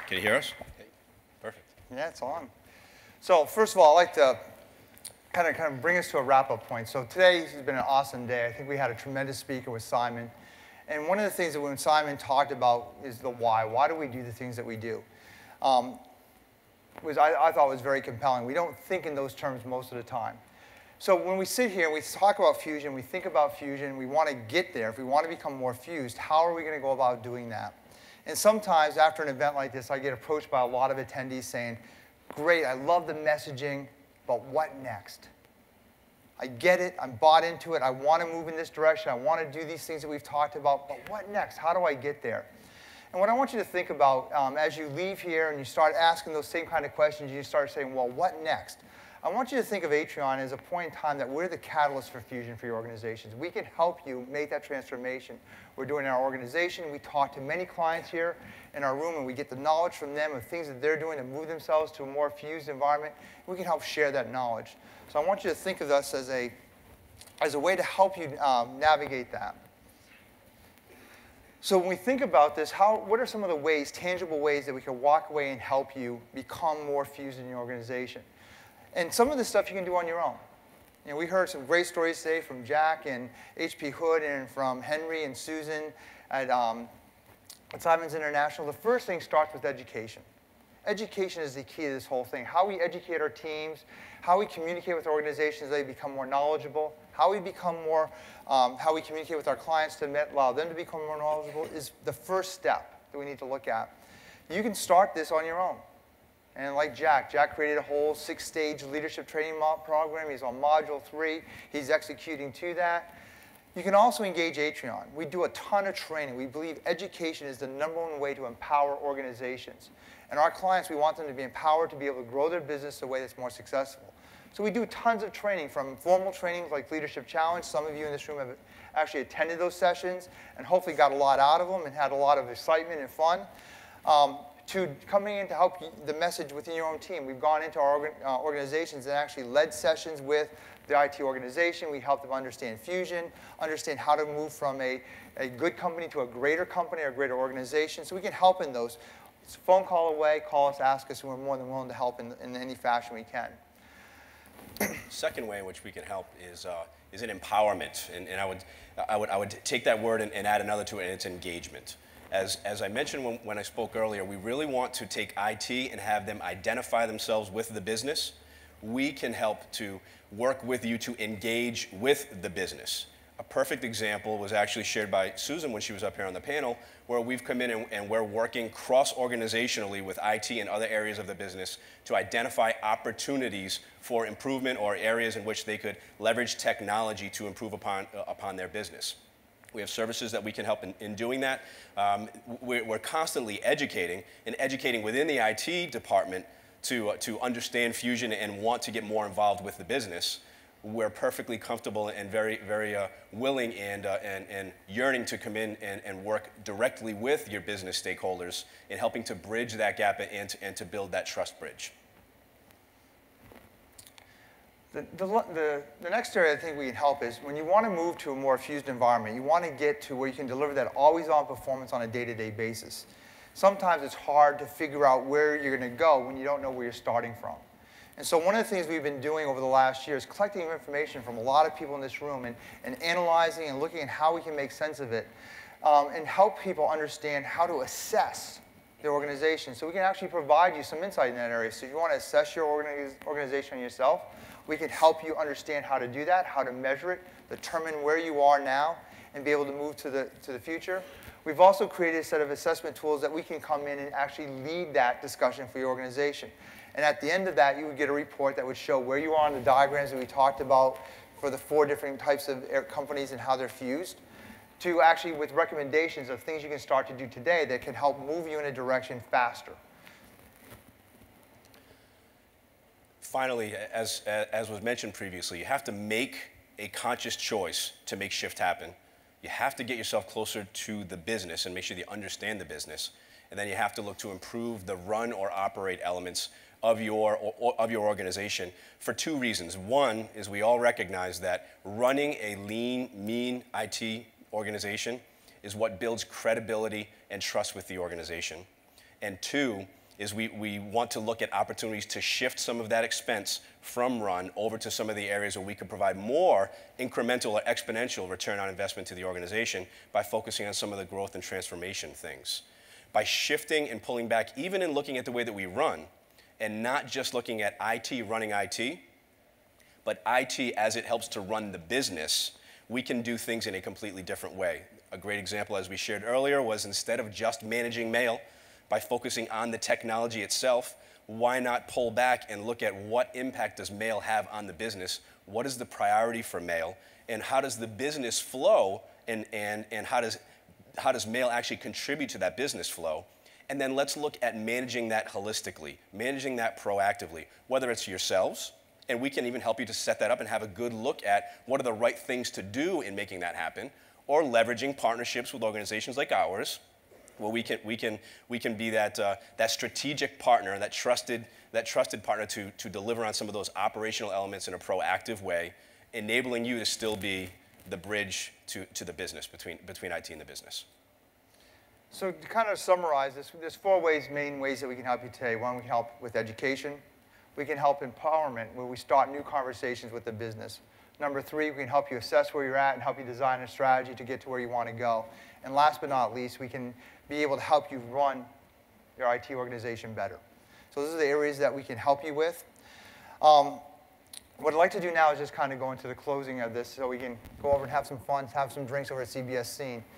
Can you hear us? Okay. Perfect. Yeah, it's on. So first of all, I'd like to kind of bring us to a wrap-up point. So today has been an awesome day. I think we had a tremendous speaker with Simon. And one of the things that when Simon talked about is the why. Why do we do the things that we do? I thought was very compelling. We don't think in those terms most of the time. So when we sit here and we talk about fusion, we think about fusion, we want to get there. If we want to become more fused, how are we going to go about doing that? And sometimes after an event like this, I get approached by a lot of attendees saying, great, I love the messaging, but what next? I get it, I'm bought into it, I want to move in this direction, I want to do these things that we've talked about, but what next? How do I get there? And what I want you to think about as you leave here and you start asking those same kind of questions, you start saying, well, what next? I want you to think of Atrion as a point in time that we're the catalyst for fusion for your organizations. We can help you make that transformation. We're doing it in our organization. We talk to many clients here in our room, and we get the knowledge from them of things that they're doing to move themselves to a more fused environment. We can help share that knowledge. So I want you to think of us as a way to help you navigate that. So when we think about this, what are some of the ways, tangible ways, that we can walk away and help you become more fused in your organization? And some of this stuff you can do on your own. You know, we heard some great stories today from Jack and HP Hood and from Henry and Susan at Simon's International. The first thing starts with education. Education is the key to this whole thing. How we educate our teams, how we communicate with organizations, they become more knowledgeable, how we become more, how we communicate with our clients to allow them to become more knowledgeable is the first step that we need to look at. You can start this on your own. And like Jack created a whole 6-stage leadership training program. He's on module 3. He's executing to that. You can also engage Atrion. We do a ton of training. We believe education is the #1 way to empower organizations. And our clients, we want them to be empowered to be able to grow their business in a way that's more successful. So we do tons of training, from formal trainings like Leadership Challenge. Some of you in this room have actually attended those sessions and hopefully got a lot out of them and had a lot of excitement and fun. To coming in to help the message within your own team. We've gone into our organizations and actually led sessions with the IT organization. We help them understand fusion, understand how to move from a good company to a greater company or a greater organization. So we can help in those. It's a phone call away. Call us, ask us, and we're more than willing to help in any fashion we can. Second way in which we can help is in empowerment. And I would take that word and add another to it, and it's engagement. As I mentioned when I spoke earlier, we really want to take IT and have them identify themselves with the business. We can help to work with you to engage with the business. A perfect example was actually shared by Susan when she was up here on the panel, where we've come in and we're working cross-organizationally with IT and other areas of the business to identify opportunities for improvement or areas in which they could leverage technology to improve upon their business. We have services that we can help in doing that. We're constantly educating and educating within the IT department to understand fusion and want to get more involved with the business. We're perfectly comfortable and very willing and yearning to come in and work directly with your business stakeholders in helping to bridge that gap and to build that trust bridge. The next area I think we can help is when you want to move to a more fused environment, you want to get to where you can deliver that always-on performance on a day-to-day basis. Sometimes it's hard to figure out where you're going to go when you don't know where you're starting from. And so one of the things we've been doing over the last year is collecting information from a lot of people in this room and analyzing and looking at how we can make sense of it and help people understand how to assess their organization. So we can actually provide you some insight in that area. So if you want to assess your organization yourself, we can help you understand how to do that, how to measure it, determine where you are now, and be able to move to the future. We've also created a set of assessment tools that we can come in and actually lead that discussion for your organization. And at the end of that, you would get a report that would show where you are on the diagrams that we talked about for the 4 different types of companies and how they're fused, to actually with recommendations of things you can start to do today that can help move you in a direction faster. Finally, as was mentioned previously, you have to make a conscious choice to make shift happen. You have to get yourself closer to the business and make sure you understand the business. And then you have to look to improve the run or operate elements of your organization for 2 reasons. One is we all recognize that running a lean, mean IT organization is what builds credibility and trust with the organization. And two is we want to look at opportunities to shift some of that expense from run over to some of the areas where we could provide more incremental or exponential return on investment to the organization by focusing on some of the growth and transformation things. By shifting and pulling back, even in looking at the way that we run, and not just looking at IT running IT, but IT as it helps to run the business, we can do things in a completely different way. A great example, as we shared earlier, was instead of just managing mail, by focusing on the technology itself, why not pull back and look at what impact does mail have on the business? What is the priority for mail? And how does the business flow and how does mail actually contribute to that business flow? And then let's look at managing that holistically, managing that proactively, whether it's yourselves, and we can even help you to set that up and have a good look at what are the right things to do in making that happen, or leveraging partnerships with organizations like ours, where we can be that strategic partner, that trusted partner to deliver on some of those operational elements in a proactive way, enabling you to still be the bridge to the business, between IT and the business. So to kind of summarize this, there's four main ways that we can help you today. One, we can help with education. We can help empowerment, where we start new conversations with the business. Number three, we can help you assess where you're at and help you design a strategy to get to where you want to go. And last but not least, we can be able to help you run your IT organization better. So those are the areas that we can help you with. What I'd like to do now is just kind of go into the closing of this so we can go over and have some fun, have some drinks over at CBS Scene.